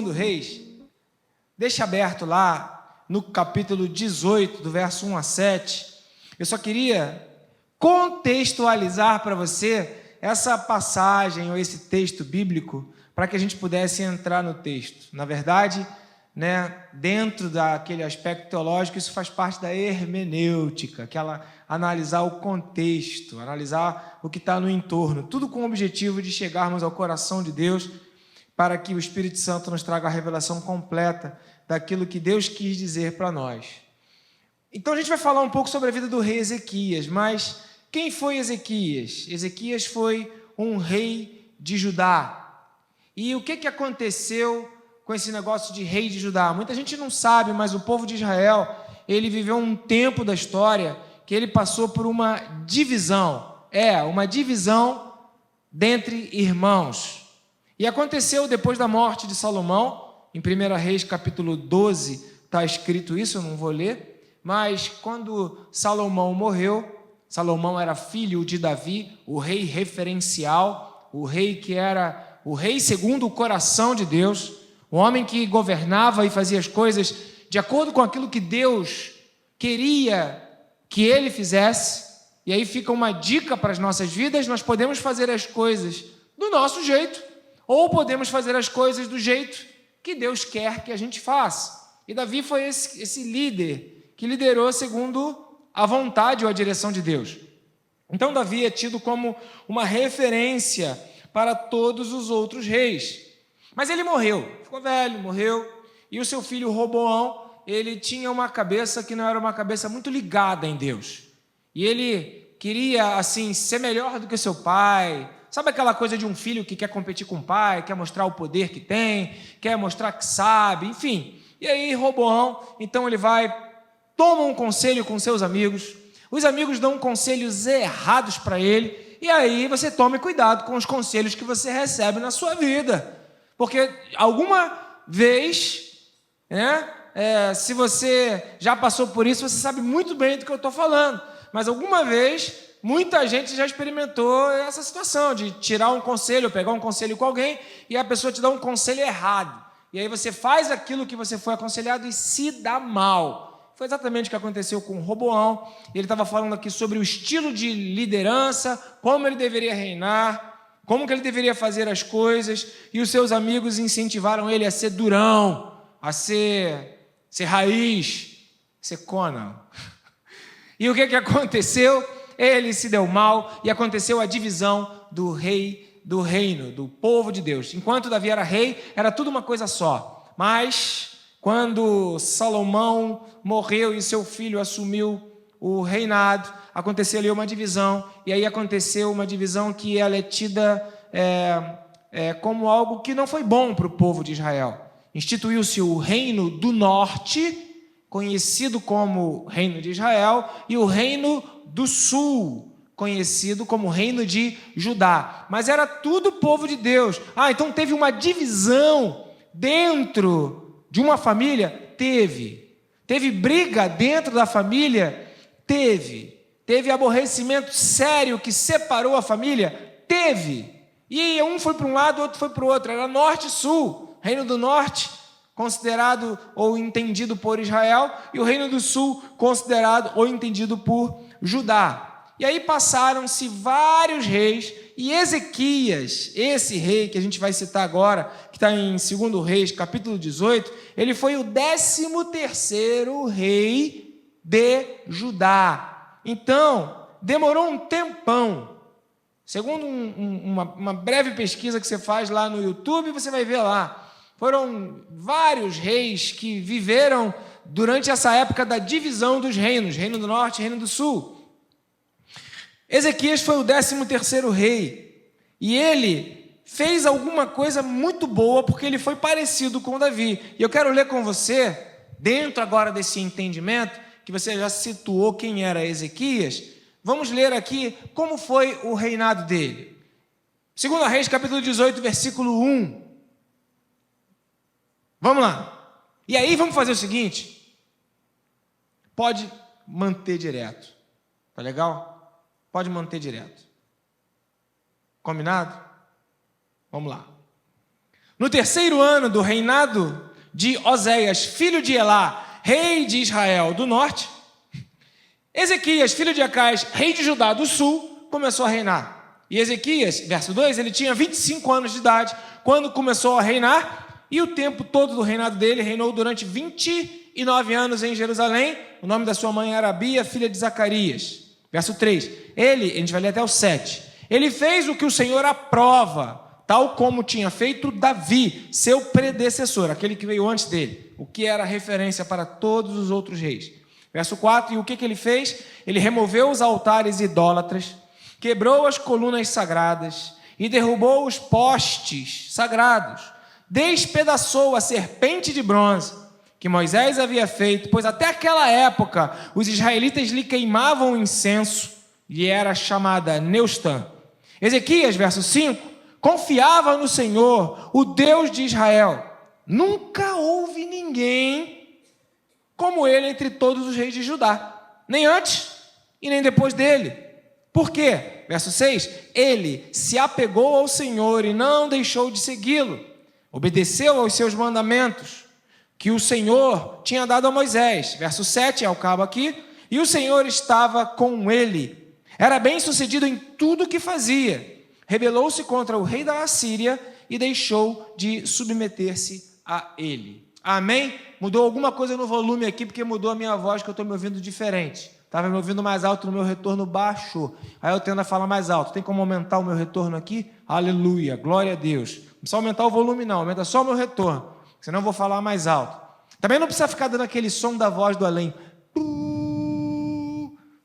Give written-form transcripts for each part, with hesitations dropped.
2 Reis, deixa aberto lá no capítulo 18, do verso 1 a 7. Eu só queria contextualizar para você essa passagem ou esse texto bíblico para que a gente pudesse entrar no texto. Na verdade, dentro daquele aspecto teológico, isso faz parte da hermenêutica, analisar o contexto, analisar o que está no entorno, tudo com o objetivo de chegarmos ao coração de Deus, para que o Espírito Santo nos traga a revelação completa daquilo que Deus quis dizer para nós. Então a gente vai falar um pouco sobre a vida do rei Ezequias, mas quem foi Ezequias? Ezequias foi um rei de Judá. E o que aconteceu com esse negócio de rei de Judá? Muita gente não sabe, mas o povo de Israel, ele viveu um tempo da história que ele passou por uma divisão. Uma divisão dentre irmãos. E aconteceu depois da morte de Salomão, em 1 Reis capítulo 12, está escrito isso, eu não vou ler, mas quando Salomão morreu, Salomão era filho de Davi, o rei referencial, o rei que era o rei segundo o coração de Deus, o homem que governava e fazia as coisas de acordo com aquilo que Deus queria que ele fizesse. E aí fica uma dica para as nossas vidas: nós podemos fazer as coisas do nosso jeito, ou podemos fazer as coisas do jeito que Deus quer que a gente faça. E Davi foi esse líder que liderou segundo a vontade ou a direção de Deus. Então Davi é tido como uma referência para todos os outros reis. Mas ele morreu, ficou velho, morreu, e o seu filho Roboão, ele tinha uma cabeça que não era uma cabeça muito ligada em Deus. E ele queria, assim, ser melhor do que seu pai. Sabe aquela coisa de um filho que quer competir com o pai, quer mostrar o poder que tem, quer mostrar que sabe, enfim. E aí Roboão, então ele toma um conselho com seus amigos, os amigos dão conselhos errados para ele, e aí você tome cuidado com os conselhos que você recebe na sua vida, porque alguma vez, se você já passou por isso, você sabe muito bem do que eu estou falando, mas alguma vez, muita gente já experimentou essa situação de tirar um conselho, pegar um conselho com alguém, e a pessoa te dá um conselho errado, e aí você faz aquilo que você foi aconselhado e se dá mal. Foi exatamente o que aconteceu com Roboão. Ele estava falando aqui sobre o estilo de liderança, como ele deveria reinar, como que ele deveria fazer as coisas, e os seus amigos incentivaram ele a ser durão, a ser raiz, ser Conan. E o que aconteceu? Ele se deu mal e aconteceu a divisão do reino, do povo de Deus. Enquanto Davi era rei, era tudo uma coisa só. Mas quando Salomão morreu e seu filho assumiu o reinado, aconteceu ali uma divisão, e aí aconteceu uma divisão que ela é tida como algo que não foi bom para o povo de Israel. Instituiu-se o reino do norte, conhecido como reino de Israel, e o reino do sul, conhecido como reino de Judá. Mas era tudo povo de Deus. Então teve uma divisão dentro de uma família? Teve briga dentro da família? Teve aborrecimento sério que separou a família? Teve. E um foi para um lado, outro foi para o outro. Era norte e sul. Reino do norte, considerado ou entendido por Israel, e o reino do sul, considerado ou entendido por Judá. E aí passaram-se vários reis, e Ezequias, esse rei que a gente vai citar agora, que está em 2 Reis, capítulo 18, ele foi o 13º rei de Judá. Então, demorou um tempão. Segundo uma breve pesquisa que você faz lá no YouTube, você vai ver lá. Foram vários reis que viveram durante essa época da divisão dos reinos, reino do norte e reino do sul. Ezequias foi o 13º rei, e ele fez alguma coisa muito boa, porque ele foi parecido com Davi. E eu quero ler com você, dentro agora desse entendimento, que você já situou quem era Ezequias, vamos ler aqui como foi o reinado dele. 2 Reis, capítulo 18, versículo 1. Vamos lá. E aí vamos fazer o seguinte, pode manter direto, tá legal? Pode manter direto. Combinado? Vamos lá. no 3º ano do reinado de Oséias, filho de Elá, rei de Israel do norte, Ezequias, filho de Acais, rei de Judá do sul, começou a reinar. E Ezequias, verso 2, ele tinha 25 anos de idade quando começou a reinar, e o tempo todo do reinado dele reinou durante 29 anos em Jerusalém. O nome da sua mãe era Abia, filha de Zacarias. Verso 3, a gente vai ler até o 7. Ele fez o que o Senhor aprova, tal como tinha feito Davi, seu predecessor, aquele que veio antes dele, o que era referência para todos os outros reis. Verso 4, e o que ele fez? Ele removeu os altares idólatras, quebrou as colunas sagradas e derrubou os postes sagrados, despedaçou a serpente de bronze que Moisés havia feito, pois até aquela época os israelitas lhe queimavam incenso, e era chamada Neustã. Ezequias, verso 5, confiava no Senhor, o Deus de Israel. Nunca houve ninguém como ele entre todos os reis de Judá, nem antes e nem depois dele. Por quê? Verso 6, ele se apegou ao Senhor e não deixou de segui-lo, obedeceu aos seus mandamentos, que o Senhor tinha dado a Moisés. Verso 7, ao cabo aqui, e o Senhor estava com ele. Era bem sucedido em tudo o que fazia. Rebelou-se contra o rei da Assíria e deixou de submeter-se a ele. Amém? Mudou alguma coisa no volume aqui, porque mudou a minha voz, que eu estou me ouvindo diferente. Estava me ouvindo mais alto, no meu retorno baixo. Aí eu tendo a falar mais alto. Tem como aumentar o meu retorno aqui? Aleluia, glória a Deus. Não precisa aumentar o volume não, aumenta só o meu retorno, senão eu vou falar mais alto. Também não precisa ficar dando aquele som da voz do além.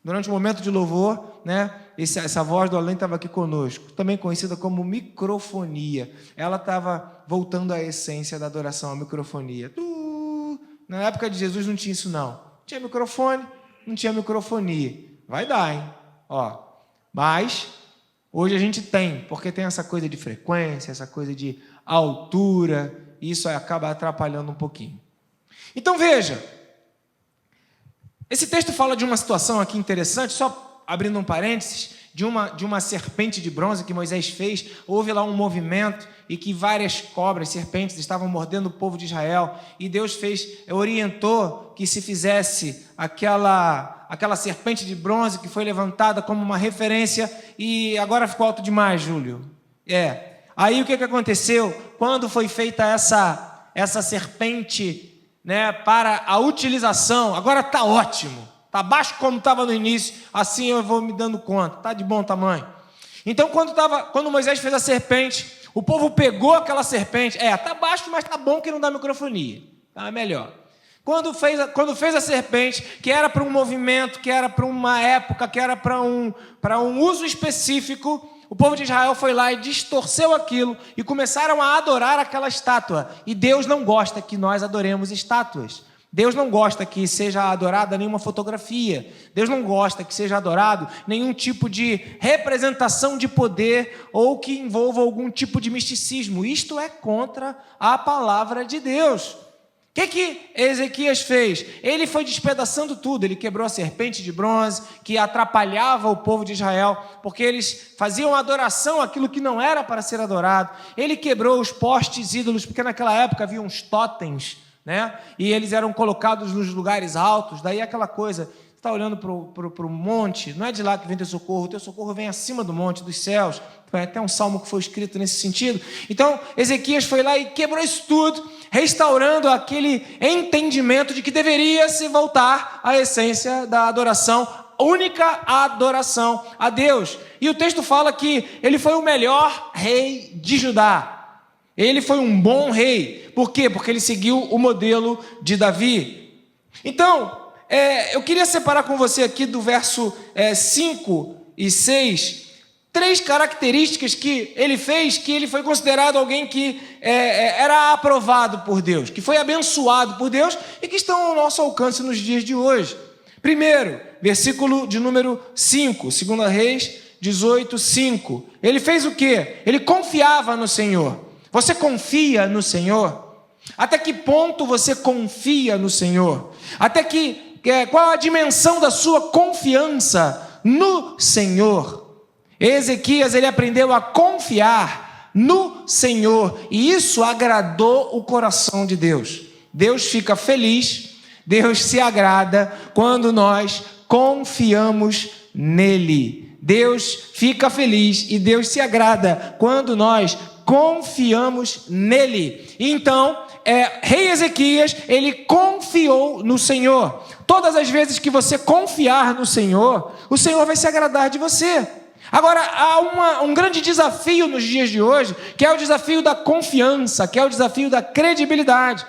Durante o momento de louvor, né? Essa voz do além estava aqui conosco, também conhecida como microfonia. Ela estava voltando à essência da adoração, a microfonia. Na época de Jesus não tinha isso não. Tinha microfone, não tinha microfonia. Vai dar, hein? Ó, mas hoje a gente tem, porque tem essa coisa de frequência, essa coisa de altura, e isso acaba atrapalhando um pouquinho. Então veja, esse texto fala de uma situação aqui interessante, só abrindo um parênteses, de uma serpente de bronze que Moisés fez. Houve lá um movimento e que várias cobras, serpentes, estavam mordendo o povo de Israel, e Deus orientou que se fizesse aquela serpente de bronze que foi levantada como uma referência, e agora ficou alto demais, Júlio. Aí o que aconteceu? Quando foi feita essa serpente, né, para a utilização, agora está ótimo, está baixo como estava no início, assim eu vou me dando conta, está de bom tamanho. Então quando Moisés fez a serpente, o povo pegou aquela serpente, está baixo, mas está bom que não dá microfonia, tá melhor. Quando fez a serpente, que era para um movimento, que era para uma época, que era para um uso específico, o povo de Israel foi lá e distorceu aquilo e começaram a adorar aquela estátua. E Deus não gosta que nós adoremos estátuas. Deus não gosta que seja adorada nenhuma fotografia. Deus não gosta que seja adorado nenhum tipo de representação de poder ou que envolva algum tipo de misticismo. Isto é contra a palavra de Deus. O que Ezequias fez? Ele foi despedaçando tudo. Ele quebrou a serpente de bronze que atrapalhava o povo de Israel, porque eles faziam adoração àquilo que não era para ser adorado. Ele quebrou os postes ídolos, porque naquela época havia uns totens, né? E eles eram colocados nos lugares altos. Daí aquela coisa, você está olhando para o monte, não é de lá que vem teu socorro vem acima do monte, dos céus. Foi até um salmo que foi escrito nesse sentido. Então Ezequias foi lá e quebrou isso tudo, restaurando aquele entendimento de que deveria se voltar à essência da adoração, única adoração a Deus. E o texto fala que ele foi o melhor rei de Judá. Ele foi um bom rei. Por quê? Porque ele seguiu o modelo de Davi. Então, eu queria separar com você aqui do verso 5 e 6, 3 características que ele fez, que ele foi considerado alguém que era aprovado por Deus, que foi abençoado por Deus e que estão ao nosso alcance nos dias de hoje. Primeiro, versículo de número 5, 2 Reis 18, 5. Ele fez o quê? Ele confiava no Senhor. Você confia no Senhor? Até que ponto você confia no Senhor? Qual a dimensão da sua confiança no Senhor? Ezequias, ele aprendeu a confiar no Senhor. E isso agradou o coração de Deus. Deus fica feliz, Deus se agrada quando nós confiamos nele. Deus fica feliz e Deus se agrada quando nós confiamos nele. Então, rei Ezequias, ele confiou no Senhor. Todas as vezes que você confiar no Senhor, o Senhor vai se agradar de você. Agora, há um grande desafio nos dias de hoje, que é o desafio da confiança, que é o desafio da credibilidade.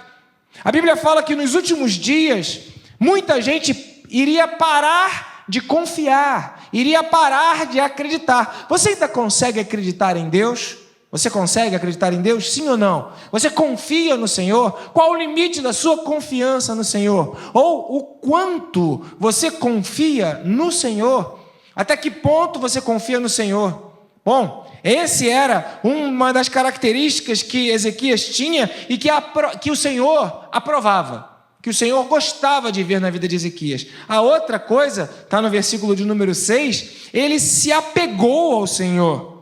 A Bíblia fala que nos últimos dias, muita gente iria parar de confiar, iria parar de acreditar. Você ainda consegue acreditar em Deus? Você consegue acreditar em Deus, sim ou não? Você confia no Senhor? Qual o limite da sua confiança no Senhor? Ou o quanto você confia no Senhor? Até que ponto você confia no Senhor? Bom, esse era uma das características que Ezequias tinha e que o Senhor aprovava, que o Senhor gostava de ver na vida de Ezequias. A outra coisa, está no versículo de número 6, ele se apegou ao Senhor.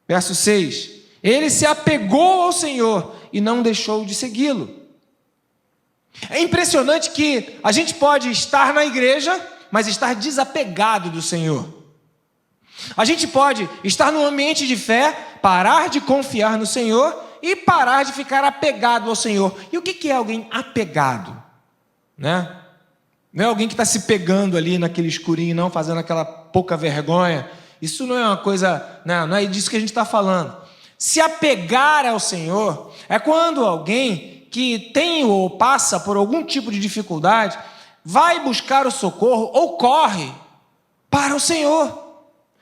Verso 6, ele se apegou ao Senhor e não deixou de segui-lo. É impressionante que a gente pode estar na igreja, mas estar desapegado do Senhor. A gente pode estar num ambiente de fé, parar de confiar no Senhor e parar de ficar apegado ao Senhor. E o que é alguém apegado? Né? Não é alguém que está se pegando ali naquele escurinho, não, fazendo aquela pouca vergonha. Isso não é uma coisa, não é disso que a gente está falando. Se apegar ao Senhor é quando alguém que tem ou passa por algum tipo de dificuldade vai buscar o socorro ou corre para o Senhor.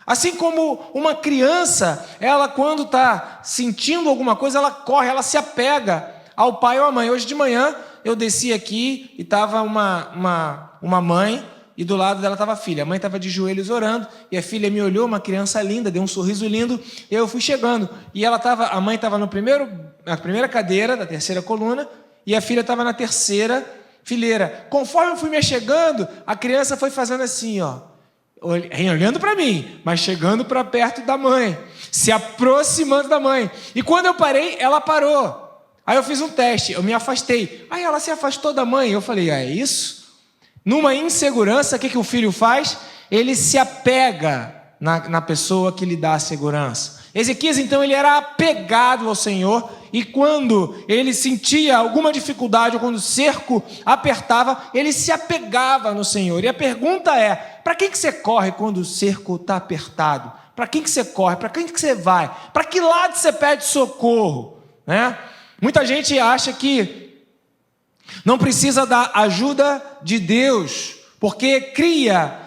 Assim como uma criança, ela quando está sentindo alguma coisa, ela corre, ela se apega ao pai ou à mãe. Hoje de manhã eu desci aqui e estava uma mãe e do lado dela estava a filha. A mãe estava de joelhos orando e a filha me olhou, uma criança linda, deu um sorriso lindo, e eu fui chegando. E a mãe estava na primeira cadeira da terceira coluna e a filha estava na terceira fileira. Conforme eu fui me chegando, a criança foi fazendo assim, olhando para mim, mas chegando para perto da mãe, se aproximando da mãe. E quando eu parei, ela parou. Aí eu fiz um teste, eu me afastei. Aí ela se afastou da mãe. Eu falei, é isso? Numa insegurança, o que o filho faz? Ele se apega na pessoa que lhe dá a segurança. Ezequias, então, ele era apegado ao Senhor, e quando ele sentia alguma dificuldade, ou quando o cerco apertava, ele se apegava no Senhor. E a pergunta é, para quem que você corre quando o cerco está apertado? Para quem que você corre? Para quem que você vai? Para que lado você pede socorro? Né? Muita gente acha que não precisa da ajuda de Deus, porque cria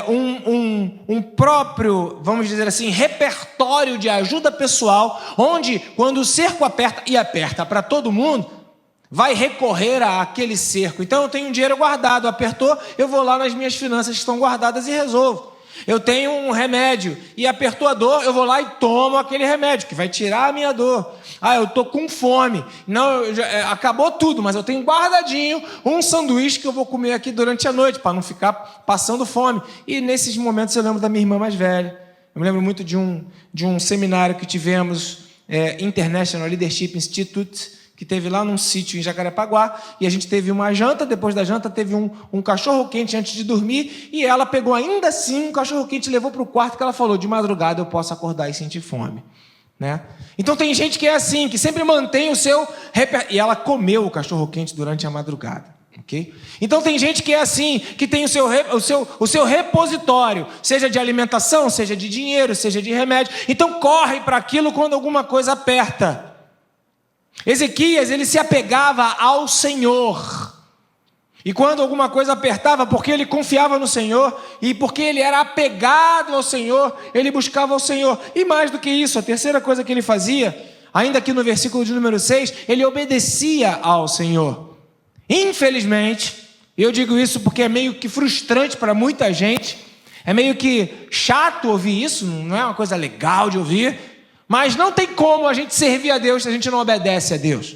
um próprio, vamos dizer assim, repertório de ajuda pessoal, onde quando o cerco aperta, e aperta para todo mundo, vai recorrer àquele cerco. Então eu tenho um dinheiro guardado, apertou, eu vou lá nas minhas finanças que estão guardadas e resolvo. Eu tenho um remédio e apertou a dor, eu vou lá e tomo aquele remédio, que vai tirar a minha dor. Eu estou com fome. Não, acabou tudo, mas eu tenho guardadinho um sanduíche que eu vou comer aqui durante a noite, para não ficar passando fome. E nesses momentos eu lembro da minha irmã mais velha. Eu me lembro muito de um seminário que tivemos, International Leadership Institute, que teve lá num sítio em Jacarepaguá, e a gente teve uma janta, depois da janta teve um cachorro-quente antes de dormir, e ela pegou ainda assim um cachorro-quente e levou para o quarto, que ela falou, de madrugada eu posso acordar e sentir fome. Né? Então tem gente que é assim, que sempre mantém o seu... E ela comeu o cachorro-quente durante a madrugada. Okay? Então tem gente que é assim, que tem o seu repositório, seja de alimentação, seja de dinheiro, seja de remédio. Então corre para aquilo quando alguma coisa aperta. Ezequias, ele se apegava ao Senhor. E quando alguma coisa apertava, porque ele confiava no Senhor e porque ele era apegado ao Senhor, ele buscava o Senhor. E mais do que isso, a terceira coisa que ele fazia, ainda aqui no versículo de número 6, ele obedecia ao Senhor. Infelizmente, eu digo isso porque é meio que frustrante para muita gente, é meio que chato ouvir isso, não é uma coisa legal de ouvir, mas não tem como a gente servir a Deus se a gente não obedece a Deus.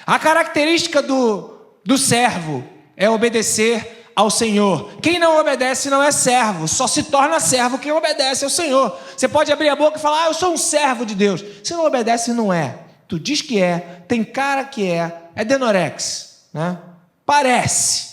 A característica do servo é obedecer ao Senhor. Quem não obedece não é servo, só se torna servo quem obedece ao Senhor. Você pode abrir a boca e falar, eu sou um servo de Deus. Se não obedece, não é. Tu diz que é, tem cara que é denorex, né? Parece,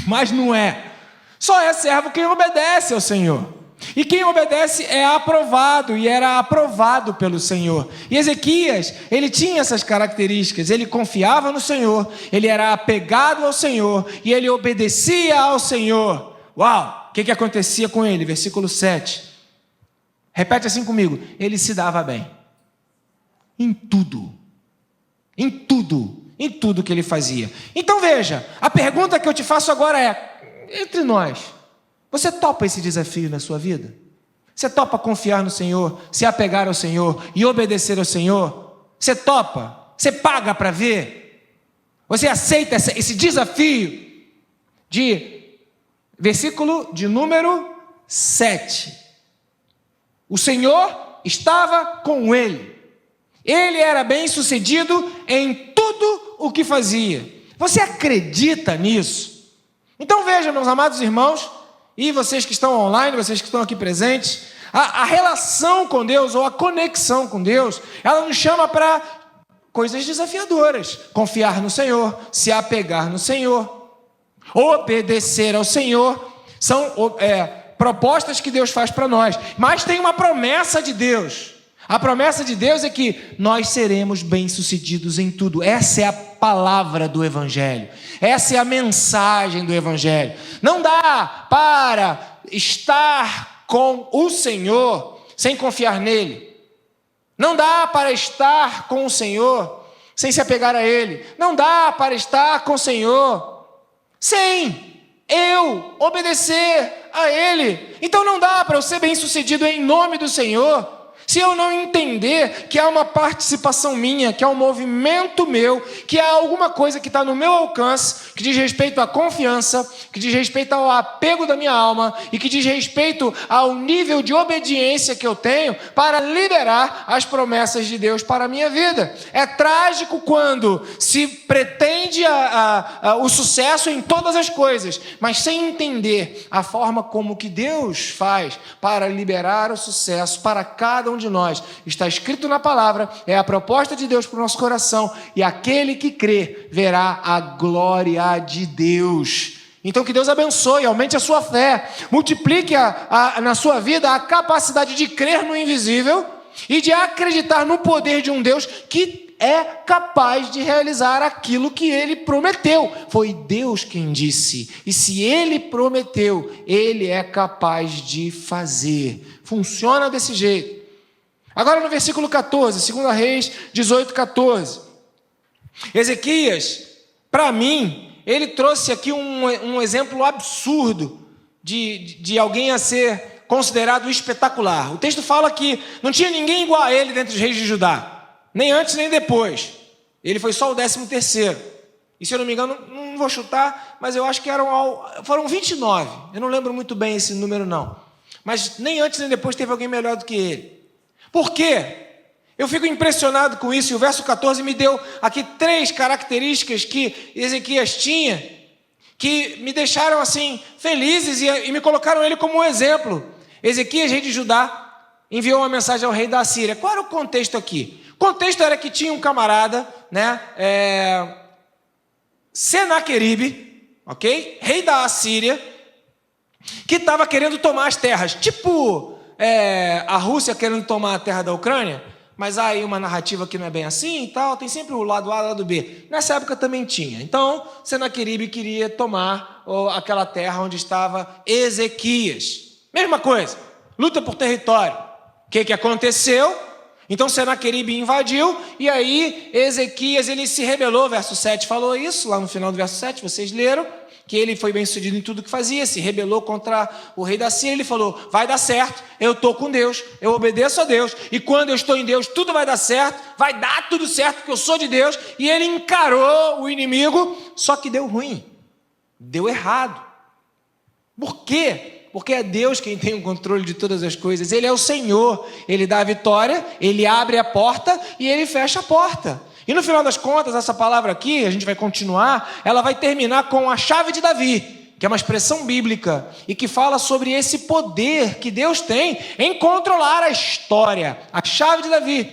mas não é. Só é servo quem obedece ao Senhor. E quem obedece é aprovado, e era aprovado pelo Senhor. E Ezequias, ele tinha essas características, ele confiava no Senhor, ele era apegado ao Senhor, e ele obedecia ao Senhor. Uau! O que acontecia com ele? Versículo 7. Repete assim comigo. Ele se dava bem. Em tudo. Em tudo. Em tudo que ele fazia. Então veja, a pergunta que eu te faço agora é, entre nós, você topa esse desafio na sua vida? Você topa confiar no Senhor, se apegar ao Senhor e obedecer ao Senhor? Você topa? Você paga para ver? Você aceita esse desafio? Versículo de número 7. O Senhor estava com ele. Ele era bem-sucedido em tudo o que fazia. Você acredita nisso? Então veja, meus amados irmãos, e vocês que estão online, vocês que estão aqui presentes, a relação com Deus, ou a conexão com Deus, ela nos chama para coisas desafiadoras. Confiar no Senhor, se apegar no Senhor, obedecer ao Senhor, são propostas que Deus faz para nós. Mas tem uma promessa de Deus. A promessa de Deus é que nós seremos bem-sucedidos em tudo. Essa é a palavra do Evangelho. Essa é a mensagem do Evangelho. Não dá para estar com o Senhor sem confiar nele. Não dá para estar com o Senhor sem se apegar a Ele. Não dá para estar com o Senhor sem eu obedecer a Ele. Então não dá para eu ser bem-sucedido em nome do Senhor se eu não entender que há uma participação minha, que há um movimento meu, que há alguma coisa que está no meu alcance, que diz respeito à confiança, que diz respeito ao apego da minha alma e que diz respeito ao nível de obediência que eu tenho para liberar as promessas de Deus para a minha vida. É trágico quando se pretende o sucesso em todas as coisas, mas sem entender a forma como que Deus faz para liberar o sucesso para cada um de nós. Está escrito na palavra, é a proposta de Deus para o nosso coração, e aquele que crê verá a glória de Deus. Então que Deus abençoe, aumente a sua fé, multiplique na sua vida a capacidade de crer no invisível e de acreditar no poder de um Deus que é capaz de realizar aquilo que Ele prometeu. Foi Deus quem disse, e se Ele prometeu, Ele é capaz de fazer. Funciona desse jeito. Agora no versículo 14, 2 Reis 18, 14. Ezequias, para mim, ele trouxe aqui um exemplo absurdo de alguém a ser considerado espetacular. O texto fala que não tinha ninguém igual a ele dentre os reis de Judá, nem antes nem depois. Ele foi só o 13º. E se eu não me engano, não vou chutar, mas eu acho que foram 29. Eu não lembro muito bem esse número não. Mas nem antes nem depois teve alguém melhor do que ele. Por quê? Eu fico impressionado com isso, e o verso 14 me deu aqui 3 características que Ezequias tinha, que me deixaram assim felizes e me colocaram ele como um exemplo. Ezequias, rei de Judá, enviou uma mensagem ao rei da Assíria. Qual era o contexto aqui? O contexto era que tinha um camarada, né, Senaqueribe, ok? Rei da Assíria, que estava querendo tomar as terras, tipo a Rússia querendo tomar a terra da Ucrânia, mas há aí uma narrativa que não é bem assim e tal, tem sempre o lado A e o lado B. Nessa época também tinha. Então, Senaqueribe queria tomar aquela terra onde estava Ezequias. Mesma coisa, luta por território. O que aconteceu? Então Senaqueribe invadiu, e aí Ezequias ele se rebelou, verso 7 falou isso, lá no final do verso 7, vocês leram, que ele foi bem-sucedido em tudo que fazia, se rebelou contra o rei da Síria. Ele falou, vai dar certo, eu estou com Deus, eu obedeço a Deus, e quando eu estou em Deus, tudo vai dar certo, vai dar tudo certo, porque eu sou de Deus. E ele encarou o inimigo, só que deu ruim, deu errado. Por quê? Porque é Deus quem tem o controle de todas as coisas. Ele é o Senhor, Ele dá a vitória, Ele abre a porta e Ele fecha a porta. E no final das contas, essa palavra aqui, a gente vai continuar, ela vai terminar com a chave de Davi. que é uma expressão bíblica e que fala sobre esse poder que Deus tem em controlar a história, a chave de Davi.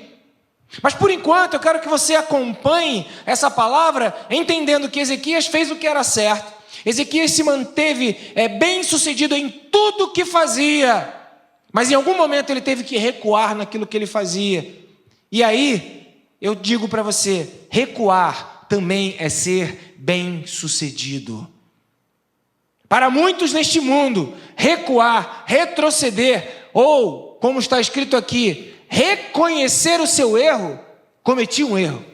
Mas por enquanto eu quero que você acompanhe essa palavra entendendo que Ezequias fez o que era certo. Ezequias se manteve bem sucedido em tudo que fazia, mas em algum momento ele teve que recuar naquilo que ele fazia. E aí eu digo para você, recuar também é ser bem sucedido. Para muitos neste mundo, recuar, retroceder, ou, como está escrito aqui, reconhecer o seu erro, cometi um erro.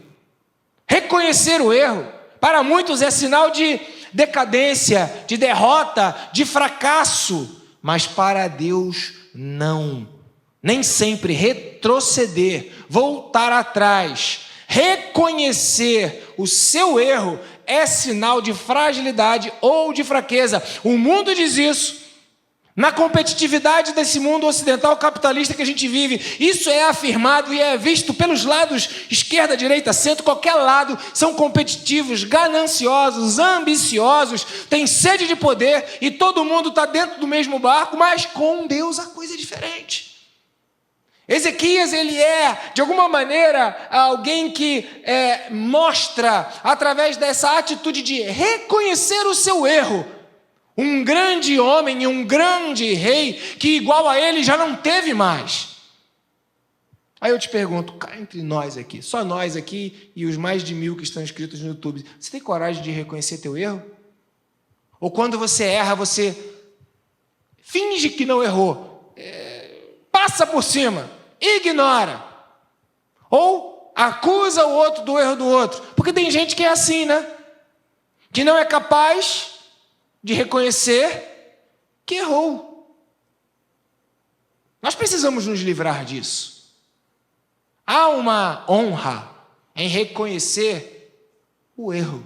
Reconhecer o erro, para muitos é sinal de decadência, de derrota, de fracasso, mas para Deus não. Nem sempre retroceder, voltar atrás, reconhecer o seu erro é sinal de fragilidade ou de fraqueza. O mundo diz isso. Na competitividade desse mundo ocidental capitalista que a gente vive, isso é afirmado e é visto pelos lados, esquerda, direita, centro, qualquer lado, são competitivos, gananciosos, ambiciosos, têm sede de poder e todo mundo está dentro do mesmo barco, mas com Deus a coisa é diferente. Ezequias, ele é, de alguma maneira, alguém que mostra, através dessa atitude de reconhecer o seu erro, um grande homem e um grande rei, que igual a ele já não teve mais. Aí eu te pergunto, cá entre nós aqui, só nós aqui e os mais de 1000 que estão inscritos no YouTube, você tem coragem de reconhecer teu erro? Ou quando você erra, você finge que não errou, passa por cima, ignora, ou acusa o outro do erro do outro, porque tem gente que é assim, né? Que não é capaz de reconhecer que errou. Nós precisamos nos livrar disso. Há uma honra em reconhecer o erro.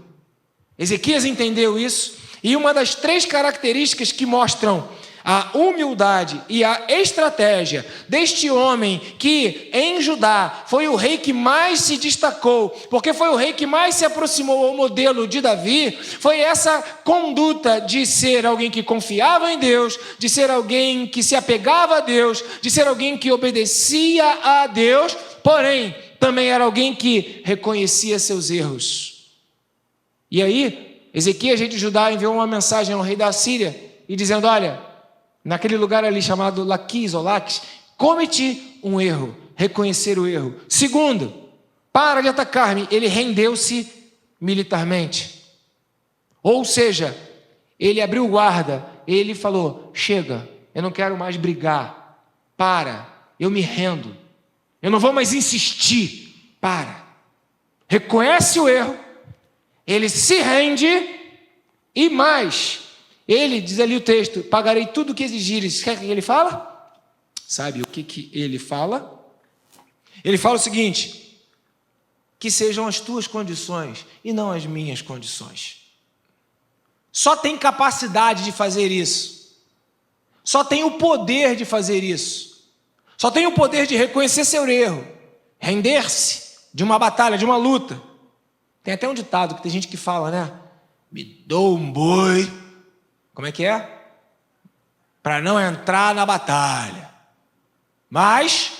Ezequias entendeu isso, e uma das 3 características que mostram a humildade e a estratégia deste homem que em Judá foi o rei que mais se destacou, porque foi o rei que mais se aproximou ao modelo de Davi, foi essa conduta de ser alguém que confiava em Deus, de ser alguém que se apegava a Deus, de ser alguém que obedecia a Deus, porém também era alguém que reconhecia seus erros. E aí, Ezequias, rei de Judá, enviou uma mensagem ao rei da Síria e dizendo: olha, naquele lugar ali chamado Laquis ou Laques, cometi um erro, reconhecer o erro. Segundo, para de atacar-me, ele rendeu-se militarmente. Ou seja, ele abriu guarda, ele falou: chega, eu não quero mais brigar, eu me rendo, eu não vou mais insistir, reconhece o erro, ele se rende e mais, ele, diz ali o texto, pagarei tudo o que exigires. Quer que ele fala? Sabe o que ele fala? Ele fala o seguinte: que sejam as tuas condições e não as minhas condições. Só tem capacidade de fazer isso. Só tem o poder de fazer isso. Só tem o poder de reconhecer seu erro, render-se de uma batalha, de uma luta. Tem até um ditado que tem gente que fala, né? Me dou um boi. Como é que é? Para não entrar na batalha. Mas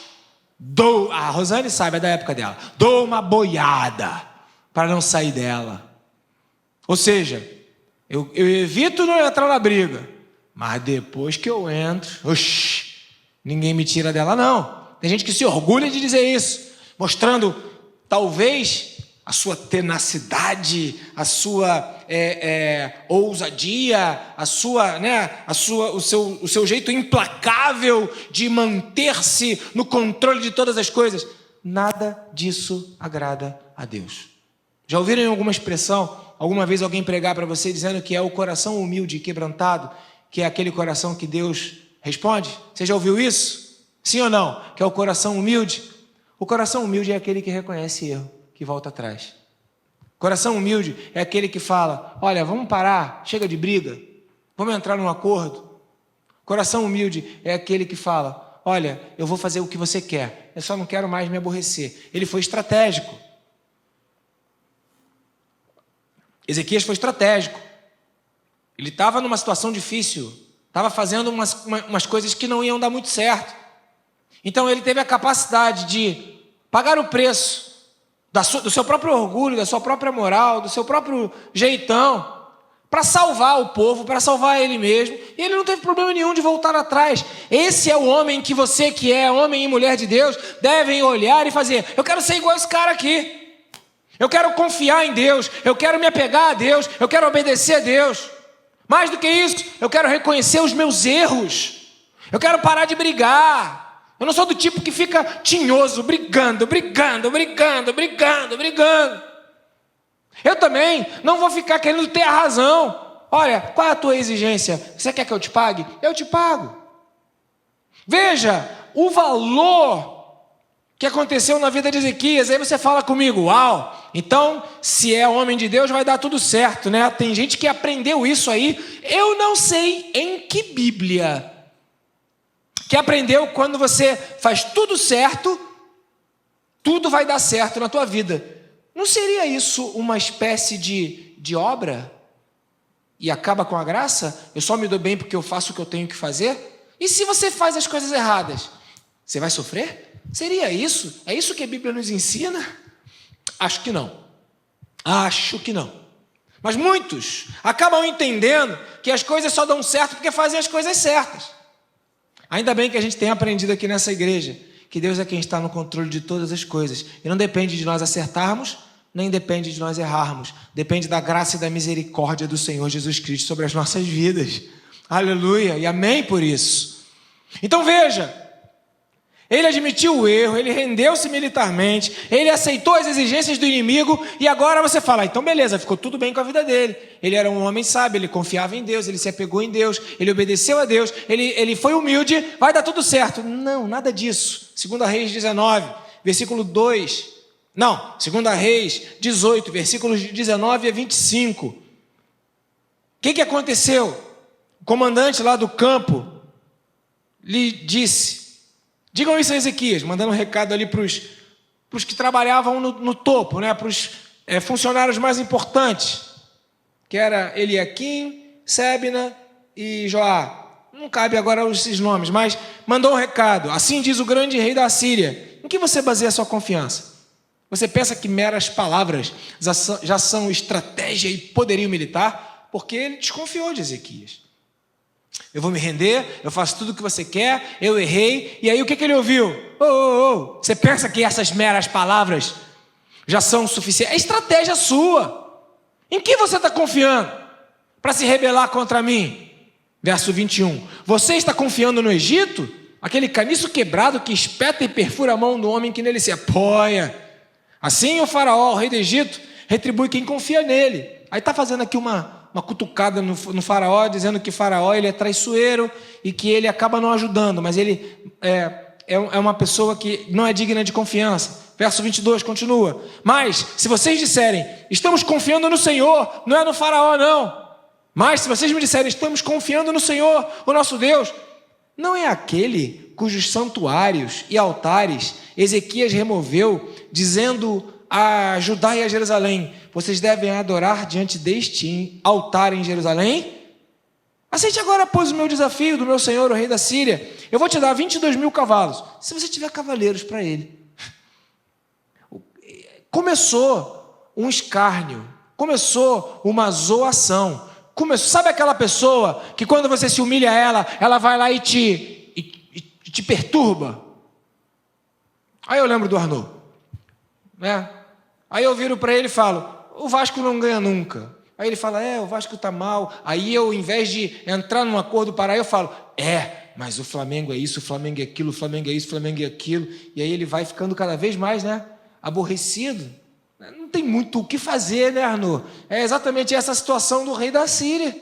a Rosane sabe, é da época dela. Dou uma boiada para não sair dela. Ou seja, eu evito não entrar na briga. Mas depois que eu entro, ninguém me tira dela, não. Tem gente que se orgulha de dizer isso, mostrando talvez a sua tenacidade, a sua ousadia, o seu jeito implacável de manter-se no controle de todas as coisas. Nada disso agrada a Deus. Já ouviram alguma expressão, alguma vez alguém pregar para você dizendo que é o coração humilde e quebrantado, que é aquele coração que Deus responde? Você já ouviu isso? Sim ou não? Que é o coração humilde? O coração humilde é aquele que reconhece erro, que volta atrás. Coração humilde é aquele que fala: olha, vamos parar, chega de briga, vamos entrar num acordo. Coração humilde é aquele que fala: olha, eu vou fazer o que você quer, eu só não quero mais me aborrecer. Ele foi estratégico. Ezequias foi estratégico. Ele estava numa situação difícil, estava fazendo umas coisas que não iam dar muito certo. Então ele teve a capacidade de pagar o preço do seu próprio orgulho, da sua própria moral, do seu próprio jeitão, para salvar o povo, para salvar ele mesmo. E ele não teve problema nenhum de voltar atrás. Esse é o homem que você, que é homem e mulher de Deus, devem olhar e fazer: eu quero ser igual a esse cara aqui. Eu quero confiar em Deus, eu quero me apegar a Deus, eu quero obedecer a Deus. Mais do que isso, eu quero reconhecer os meus erros. Eu quero parar de brigar. Eu não sou do tipo que fica tinhoso, brigando. Eu também não vou ficar querendo ter a razão. Olha, qual é a tua exigência? Você quer que eu te pague? Eu te pago. Veja o valor que aconteceu na vida de Ezequias. Aí você fala comigo: uau, então se é homem de Deus vai dar tudo certo, né? Tem gente que aprendeu isso aí. Eu não sei em que Bíblia que aprendeu quando você faz tudo certo, tudo vai dar certo na tua vida. Não seria isso uma espécie de obra? E acaba com a graça? Eu só me dou bem porque eu faço o que eu tenho que fazer? E se você faz as coisas erradas, você vai sofrer? Seria isso? É isso que a Bíblia nos ensina? Acho que não. Mas muitos acabam entendendo que as coisas só dão certo porque fazem as coisas certas. Ainda bem que a gente tem aprendido aqui nessa igreja que Deus é quem está no controle de todas as coisas. E não depende de nós acertarmos, nem depende de nós errarmos. Depende da graça e da misericórdia do Senhor Jesus Cristo sobre as nossas vidas. Aleluia e amém por isso. Então veja, ele admitiu o erro, ele rendeu-se militarmente, ele aceitou as exigências do inimigo, e agora você fala: então beleza, ficou tudo bem com a vida dele. Ele era um homem sábio, ele confiava em Deus, ele se apegou em Deus, ele obedeceu a Deus, ele foi humilde, vai dar tudo certo. Não, nada disso. 2 Reis 19, versículo 2. Não, 2 Reis 18, versículos de 19 a 25. O que aconteceu? O comandante lá do campo lhe disse: digam isso a Ezequias, mandando um recado ali para os que trabalhavam no topo, né? Para os funcionários mais importantes, que era Eliaquim, Sebna e Joá. Não cabe agora esses nomes, mas mandou um recado: assim diz o grande rei da Síria. Em que você baseia a sua confiança? Você pensa que meras palavras já são estratégia e poderio militar? Porque ele desconfiou de Ezequias. Eu vou me render, eu faço tudo o que você quer, eu errei. E aí o que ele ouviu? Você pensa que essas meras palavras já são suficientes? É estratégia sua. Em que você está confiando para se rebelar contra mim? Verso 21. Você está confiando no Egito? Aquele caniço quebrado que espeta e perfura a mão do homem que nele se apoia. Assim o faraó, o rei do Egito, retribui quem confia nele. Aí está fazendo aqui uma cutucada no faraó, dizendo que faraó ele é traiçoeiro e que ele acaba não ajudando, mas ele é uma pessoa que não é digna de confiança. Verso 22 continua: mas se vocês disserem, estamos confiando no Senhor, não é no faraó não. Mas se vocês me disserem, estamos confiando no Senhor, o nosso Deus, não é aquele cujos santuários e altares Ezequias removeu, dizendo a Judá e a Jerusalém: vocês devem adorar diante deste altar em Jerusalém? Aceite agora, pois, o meu desafio do meu senhor, o rei da Síria. Eu vou te dar 22.000 cavalos, se você tiver cavaleiros para ele. Começou um escárnio, começou uma zoação. Sabe aquela pessoa que quando você se humilha a ela vai lá e te perturba? Aí eu lembro do Arnaud, né? Aí eu viro para ele e falo: o Vasco não ganha nunca. Aí ele fala: o Vasco está mal. Aí eu, em vez de entrar num acordo para aí, eu falo: mas o Flamengo é isso, o Flamengo é aquilo, o Flamengo é isso, o Flamengo é aquilo. E aí ele vai ficando cada vez mais, né, aborrecido. Não tem muito o que fazer, né, Arnaud? É exatamente essa situação do rei da Síria.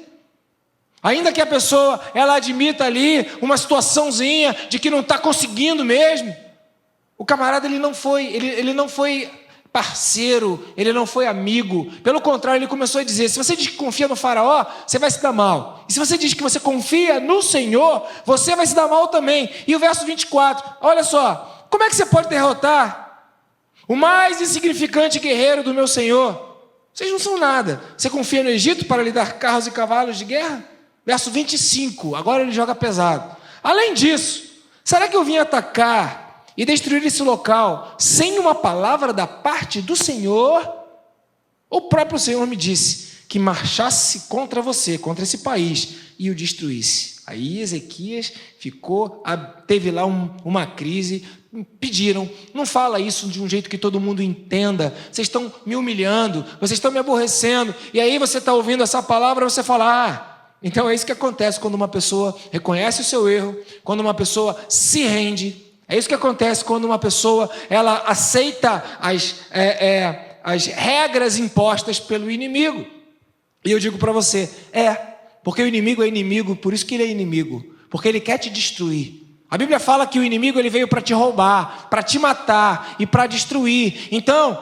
Ainda que a pessoa, ela admita ali uma situaçãozinha de que não está conseguindo mesmo, o camarada ele não foi parceiro, ele não foi amigo. Pelo contrário, ele começou a dizer: se você diz que confia no faraó, você vai se dar mal. E se você diz que você confia no Senhor, você vai se dar mal também. E o verso 24, olha só: como é que você pode derrotar o mais insignificante guerreiro do meu Senhor? Vocês não são nada. Você confia no Egito para lhe dar carros e cavalos de guerra? Verso 25, agora ele joga pesado. Além disso, será que eu vim atacar e destruir esse local sem uma palavra da parte do Senhor? O próprio Senhor me disse que marchasse contra você, contra esse país, e o destruísse. Aí Ezequias teve lá uma crise, pediram, não fala isso de um jeito que todo mundo entenda, vocês estão me humilhando, vocês estão me aborrecendo, e aí você está ouvindo essa palavra, você fala, então é isso que acontece quando uma pessoa reconhece o seu erro, quando uma pessoa se rende, é isso que acontece quando uma pessoa ela aceita as regras impostas pelo inimigo. E eu digo para você, porque o inimigo é inimigo, por isso que ele é inimigo, porque ele quer te destruir. A Bíblia fala que o inimigo ele veio para te roubar, para te matar e para destruir. Então,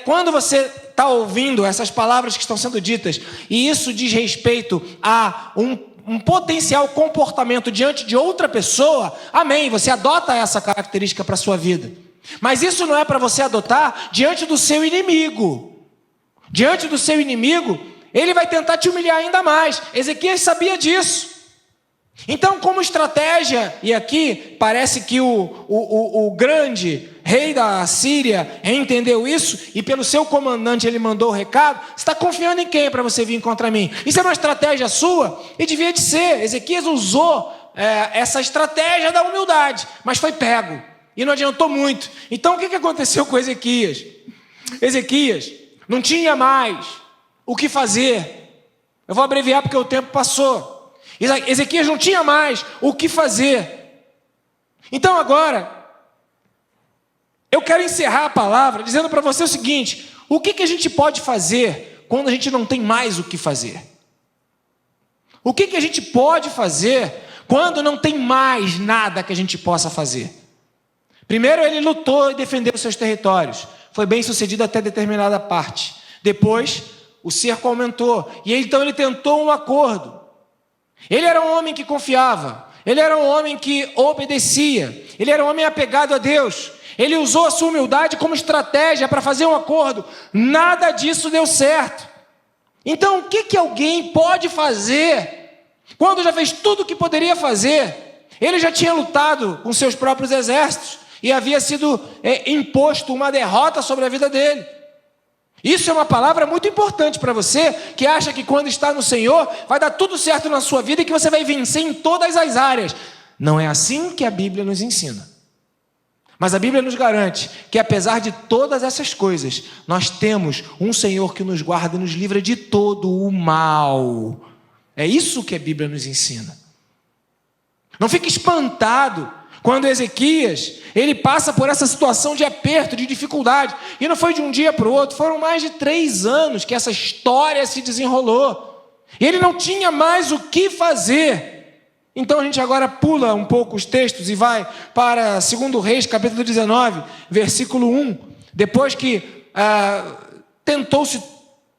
quando você está ouvindo essas palavras que estão sendo ditas, e isso diz respeito a um potencial comportamento diante de outra pessoa, amém, você adota essa característica para a sua vida. Mas isso não é para você adotar diante do seu inimigo. Diante do seu inimigo, ele vai tentar te humilhar ainda mais. Ezequias sabia disso. Então, como estratégia, e aqui parece que o grande rei da Síria entendeu isso, e pelo seu comandante ele mandou o recado, você está confiando em quem para você vir contra mim? Isso é uma estratégia sua? E devia de ser. Ezequias usou essa estratégia da humildade, mas foi pego, e não adiantou muito. Então, o que aconteceu com Ezequias? Ezequias não tinha mais o que fazer. Eu vou abreviar porque o tempo passou. Ezequias não tinha mais o que fazer. Então agora, eu quero encerrar a palavra dizendo para você o seguinte: o que a gente pode fazer quando a gente não tem mais o que fazer? O que a gente pode fazer quando não tem mais nada que a gente possa fazer? Primeiro ele lutou e defendeu os seus territórios. Foi bem sucedido até determinada parte. Depois, o cerco aumentou. E então ele tentou um acordo. Ele era um homem que confiava, ele era um homem que obedecia, ele era um homem apegado a Deus, ele usou a sua humildade como estratégia para fazer um acordo, nada disso deu certo. Então o que alguém pode fazer, quando já fez tudo o que poderia fazer? Ele já tinha lutado com seus próprios exércitos, e havia sido imposto uma derrota sobre a vida dele. Isso é uma palavra muito importante para você, que acha que quando está no Senhor, vai dar tudo certo na sua vida e que você vai vencer em todas as áreas. Não é assim que a Bíblia nos ensina. Mas a Bíblia nos garante que apesar de todas essas coisas, nós temos um Senhor que nos guarda e nos livra de todo o mal. É isso que a Bíblia nos ensina. Não fique espantado quando Ezequias, ele passa por essa situação de aperto, de dificuldade, e não foi de um dia para o outro, foram mais de 3 anos que essa história se desenrolou, e ele não tinha mais o que fazer. Então a gente agora pula um pouco os textos e vai para 2 Reis, capítulo 19, versículo 1, depois que tentou-se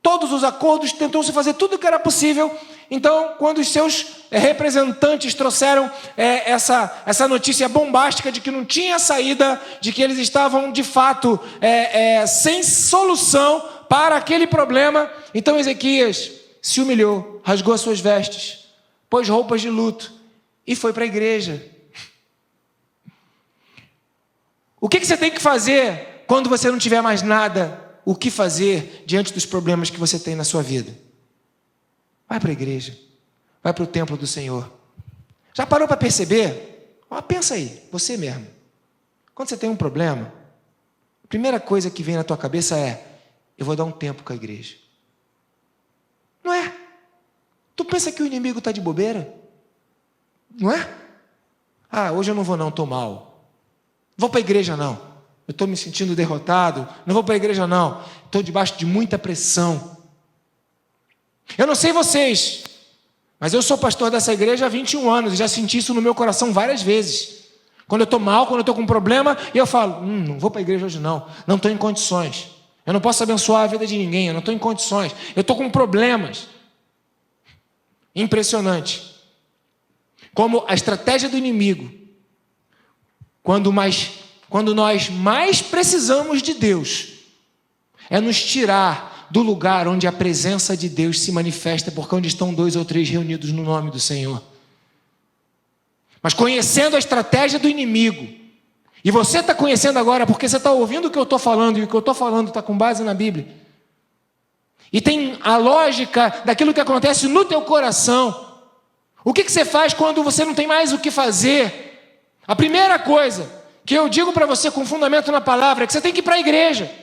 todos os acordos, tentou-se fazer tudo o que era possível. Então, quando os seus representantes trouxeram essa notícia bombástica de que não tinha saída, de que eles estavam, de fato, sem solução para aquele problema, então Ezequias se humilhou, rasgou as suas vestes, pôs roupas de luto e foi para a igreja. O que você tem que fazer quando você não tiver mais nada o que fazer diante dos problemas que você tem na sua vida? Vai para a igreja, vai para o templo do Senhor. Já parou para perceber? Pensa aí, você mesmo. Quando você tem um problema, a primeira coisa que vem na tua cabeça é: eu vou dar um tempo com a igreja. Não é? Tu pensa que o inimigo está de bobeira? Não é? Hoje eu não vou não, estou mal. Não vou para a igreja não. Eu estou me sentindo derrotado. Não vou para a igreja não. Estou debaixo de muita pressão. Eu não sei vocês, mas eu sou pastor dessa igreja há 21 anos e já senti isso no meu coração várias vezes. Quando eu estou mal, quando eu estou com um problema, e eu falo, não vou para a igreja hoje não estou em condições. Eu não posso abençoar a vida de ninguém, eu não estou em condições. Eu estou com problemas. Impressionante. Como a estratégia do inimigo, quando nós mais precisamos de Deus, é nos tirar do lugar onde a presença de Deus se manifesta, porque onde estão 2 ou 3 reunidos no nome do Senhor. Mas conhecendo a estratégia do inimigo, e você está conhecendo agora porque você está ouvindo o que eu estou falando, e o que eu estou falando está com base na Bíblia. E tem a lógica daquilo que acontece no teu coração. O que você faz quando você não tem mais o que fazer? A primeira coisa que eu digo para você com fundamento na palavra é que você tem que ir para a igreja.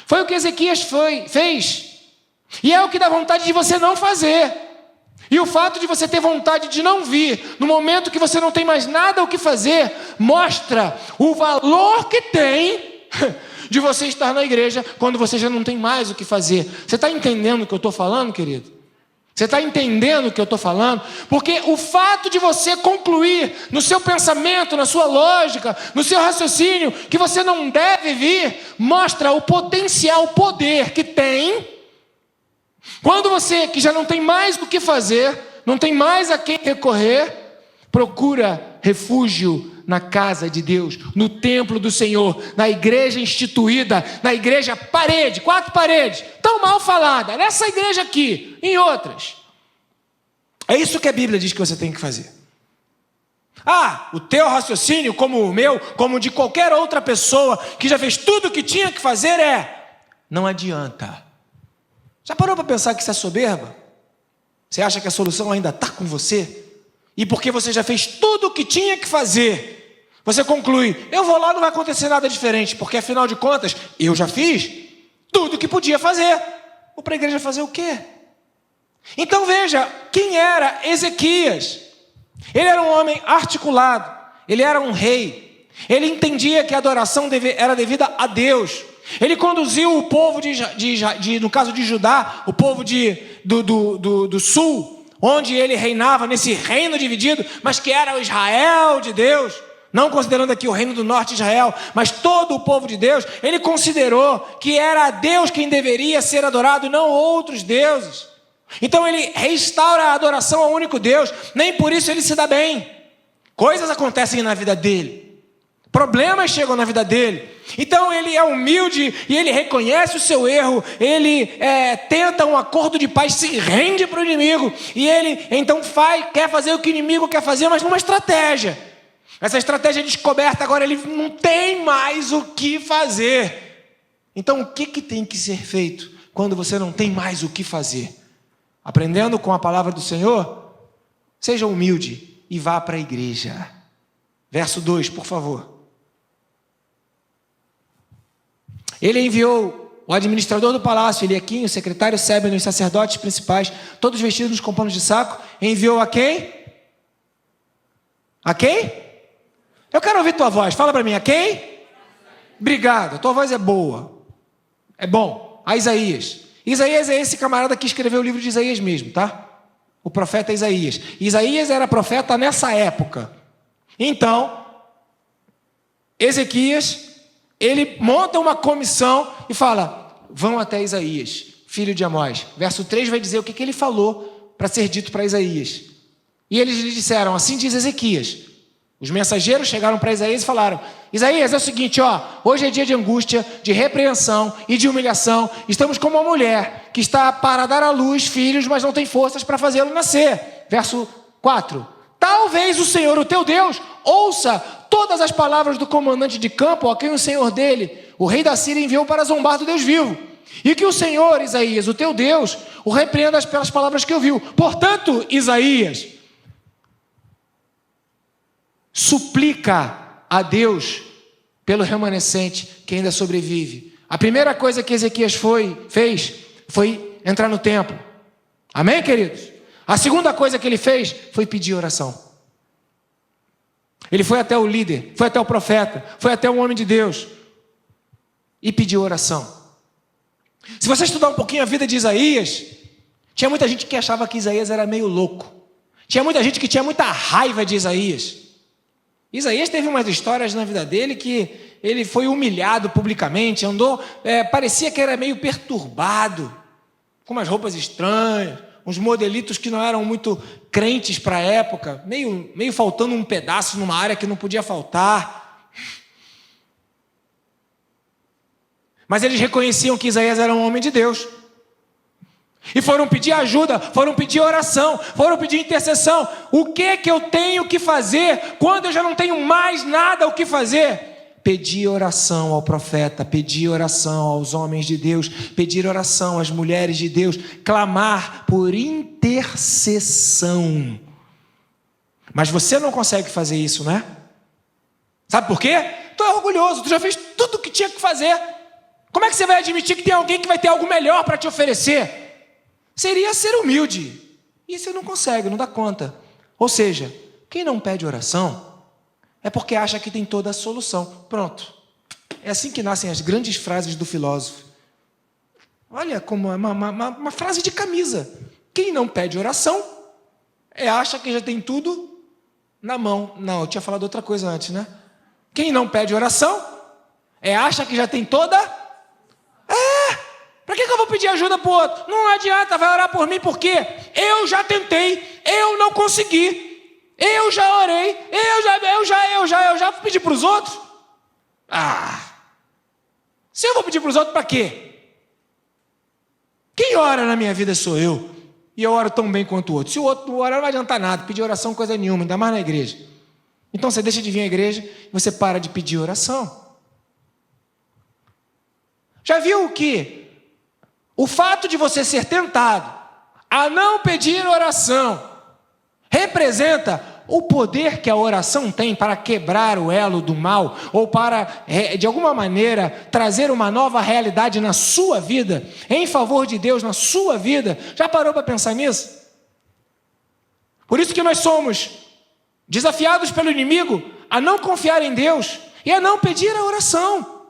Foi o que Ezequias fez. E é o que dá vontade de você não fazer. E o fato de você ter vontade de não vir, no momento que você não tem mais nada o que fazer, mostra o valor que tem de você estar na igreja quando você já não tem mais o que fazer. Você está entendendo o que eu estou falando, querido? Você está entendendo o que eu estou falando? Porque o fato de você concluir no seu pensamento, na sua lógica, no seu raciocínio, que você não deve vir, mostra o potencial poder que tem. Quando você, que já não tem mais o que fazer, não tem mais a quem recorrer, procura refúgio na casa de Deus, no templo do Senhor, na igreja instituída, na igreja 4 paredes, tão mal falada, nessa igreja aqui, em outras. É isso que a Bíblia diz que você tem que fazer. O teu raciocínio, como o meu, como de qualquer outra pessoa que já fez tudo o que tinha que fazer não adianta. Já parou para pensar que isso é soberba? Você acha que a solução ainda está com você? E porque você já fez tudo o que tinha que fazer, você conclui, eu vou lá, não vai acontecer nada diferente, porque afinal de contas, eu já fiz tudo o que podia fazer. Vou para a igreja fazer o quê? Então veja, quem era Ezequias? Ele era um homem articulado, ele era um rei, ele entendia que a adoração era devida a Deus. Ele conduziu o povo no caso de Judá, o povo do sul, onde ele reinava nesse reino dividido, mas que era o Israel de Deus, não considerando aqui o reino do norte de Israel, mas todo o povo de Deus. Ele considerou que era Deus quem deveria ser adorado e não outros deuses. Então ele restaura a adoração ao único Deus, nem por isso ele se dá bem. Coisas acontecem na vida dele, problemas chegam na vida dele. Então ele é humilde e ele reconhece o seu erro, ele tenta um acordo de paz, se rende para o inimigo, e ele então quer fazer o que o inimigo quer fazer, mas numa estratégia. Essa estratégia é descoberta, agora ele não tem mais o que fazer. Então o que tem que ser feito quando você não tem mais o que fazer? Aprendendo com a palavra do Senhor, seja humilde e vá para a igreja. Verso 2, por favor. Ele enviou o administrador do palácio, Eliaquim, o secretário Sebna e os sacerdotes principais, todos vestidos com panos de saco. Enviou a quem? A quem? Eu quero ouvir tua voz, fala para mim, a quem? Obrigado, tua voz é boa, é bom. A Isaías. Isaías é esse camarada que escreveu o livro de Isaías mesmo, tá? O profeta Isaías. Isaías era profeta nessa época. Então, Ezequias, ele monta uma comissão e fala, vão até Isaías, filho de Amós. Verso 3 vai dizer o que ele falou para ser dito para Isaías. E eles lhe disseram, assim diz Ezequias. Os mensageiros chegaram para Isaías e falaram, Isaías, é o seguinte, hoje é dia de angústia, de repreensão e de humilhação. Estamos como uma mulher que está para dar à luz filhos, mas não tem forças para fazê-lo nascer. Verso 4. Talvez o Senhor, o teu Deus, ouça todas as palavras do comandante de campo, a quem o Senhor dele, o rei da Síria, enviou para zombar do Deus vivo. E que o Senhor, Isaías, o teu Deus, o repreenda pelas palavras que ouviu. Portanto, Isaías, suplica a Deus pelo remanescente que ainda sobrevive. A primeira coisa que Ezequias fez foi entrar no templo. Amém, queridos? A segunda coisa que ele fez foi pedir oração. Ele foi até o líder, foi até o profeta, foi até o homem de Deus e pediu oração. Se você estudar um pouquinho a vida de Isaías, tinha muita gente que achava que Isaías era meio louco. Tinha muita gente que tinha muita raiva de Isaías. Isaías teve umas histórias na vida dele que ele foi humilhado publicamente, parecia que era meio perturbado, com umas roupas estranhas, uns modelitos que não eram muito crentes para a época, meio faltando um pedaço numa área que não podia faltar. Mas eles reconheciam que Isaías era um homem de Deus. E foram pedir ajuda, foram pedir oração, foram pedir intercessão. O que eu tenho que fazer quando eu já não tenho mais nada o que fazer? Pedir oração ao profeta, pedir oração aos homens de Deus, pedir oração às mulheres de Deus, clamar por intercessão. Mas você não consegue fazer isso, né? Sabe por quê? Tu é orgulhoso, tu já fez tudo o que tinha que fazer. Como é que você vai admitir que tem alguém que vai ter algo melhor para te oferecer? Seria ser humilde. E você não consegue, não dá conta. Ou seja, quem não pede oração é porque acha que tem toda a solução. Pronto. É assim que nascem as grandes frases do filósofo. Olha como é uma frase de camisa. Quem não pede oração acha que já tem tudo na mão. Não, eu tinha falado outra coisa antes, né? Quem não pede oração acha que já tem toda... Para que eu vou pedir ajuda para o outro? Não adianta, vai orar por mim, porque eu já tentei, eu não consegui, eu já orei, eu já pedi para os outros. Se eu vou pedir para os outros, para quê? Quem ora na minha vida sou eu, e eu oro tão bem quanto o outro. Se o outro não ora, não vai adiantar nada, pedir oração coisa nenhuma, ainda mais na igreja. Então você deixa de vir à igreja, e você para de pedir oração. Já viu que o fato de você ser tentado a não pedir oração representa o poder que a oração tem para quebrar o elo do mal ou para, de alguma maneira, trazer uma nova realidade na sua vida, em favor de Deus na sua vida? Já parou para pensar nisso? Por isso que nós somos desafiados pelo inimigo a não confiar em Deus e a não pedir a oração.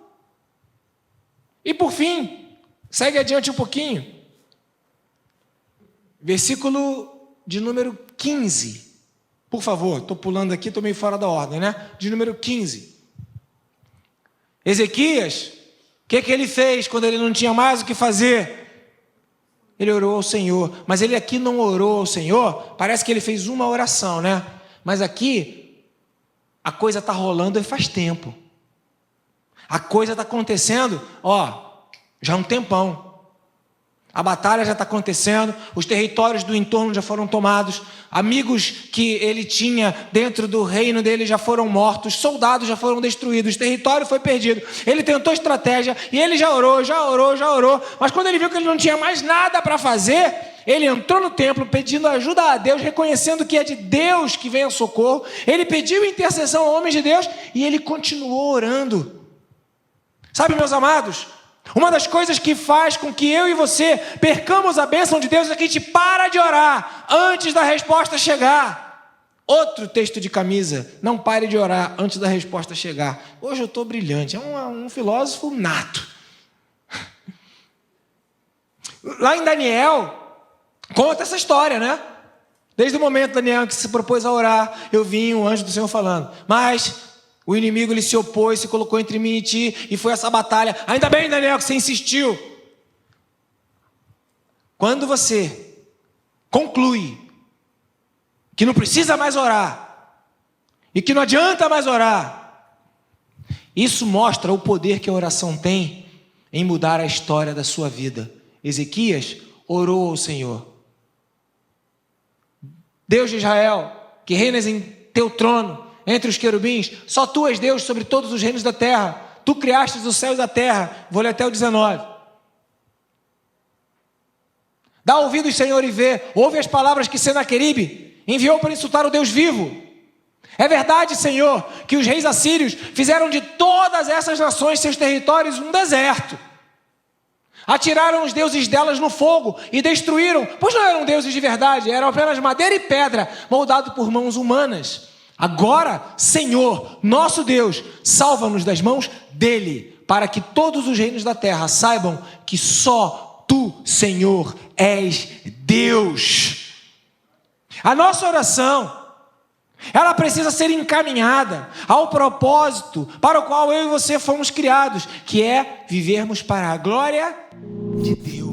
E por fim, segue adiante um pouquinho. Versículo de número 15. Por favor, estou pulando aqui, estou meio fora da ordem, né? De número 15. Ezequias, o que ele fez quando ele não tinha mais o que fazer? Ele orou ao Senhor. Mas ele aqui não orou ao Senhor. Parece que ele fez uma oração, né? Mas aqui, a coisa está rolando faz tempo. A coisa está acontecendo, já há um tempão. A batalha já está acontecendo, os territórios do entorno já foram tomados, amigos que ele tinha dentro do reino dele já foram mortos, soldados já foram destruídos, o território foi perdido. Ele tentou estratégia e ele já orou, mas quando ele viu que ele não tinha mais nada para fazer, ele entrou no templo pedindo ajuda a Deus, reconhecendo que é de Deus que vem o socorro. Ele pediu intercessão a homens de Deus e ele continuou orando. Sabe, meus amados, uma das coisas que faz com que eu e você percamos a bênção de Deus é que a gente para de orar antes da resposta chegar. Outro texto de camisa: não pare de orar antes da resposta chegar. Hoje eu estou brilhante, é um filósofo nato. Lá em Daniel, conta essa história, né? Desde o momento, Daniel, que se propôs a orar, eu vi o anjo do Senhor falando, mas o inimigo ele se opôs, se colocou entre mim e ti, e foi essa batalha. Ainda bem, Daniel, que você insistiu. Quando você conclui que não precisa mais orar, e que não adianta mais orar, isso mostra o poder que a oração tem em mudar a história da sua vida. Ezequias orou ao Senhor. Deus de Israel, que reinas em teu trono, entre os querubins, só tu és Deus sobre todos os reinos da terra. Tu criastes os céus e a terra. Vou ler até o 19. Dá ouvidos, Senhor, e vê. Ouve as palavras que Senaqueribe enviou para insultar o Deus vivo. É verdade, Senhor, que os reis assírios fizeram de todas essas nações seus territórios um deserto. Atiraram os deuses delas no fogo e destruíram, pois não eram deuses de verdade, eram apenas madeira e pedra, moldado por mãos humanas. Agora, Senhor, nosso Deus, salva-nos das mãos dele, para que todos os reinos da terra saibam que só tu, Senhor, és Deus. A nossa oração, ela precisa ser encaminhada ao propósito para o qual eu e você fomos criados, que é vivermos para a glória de Deus.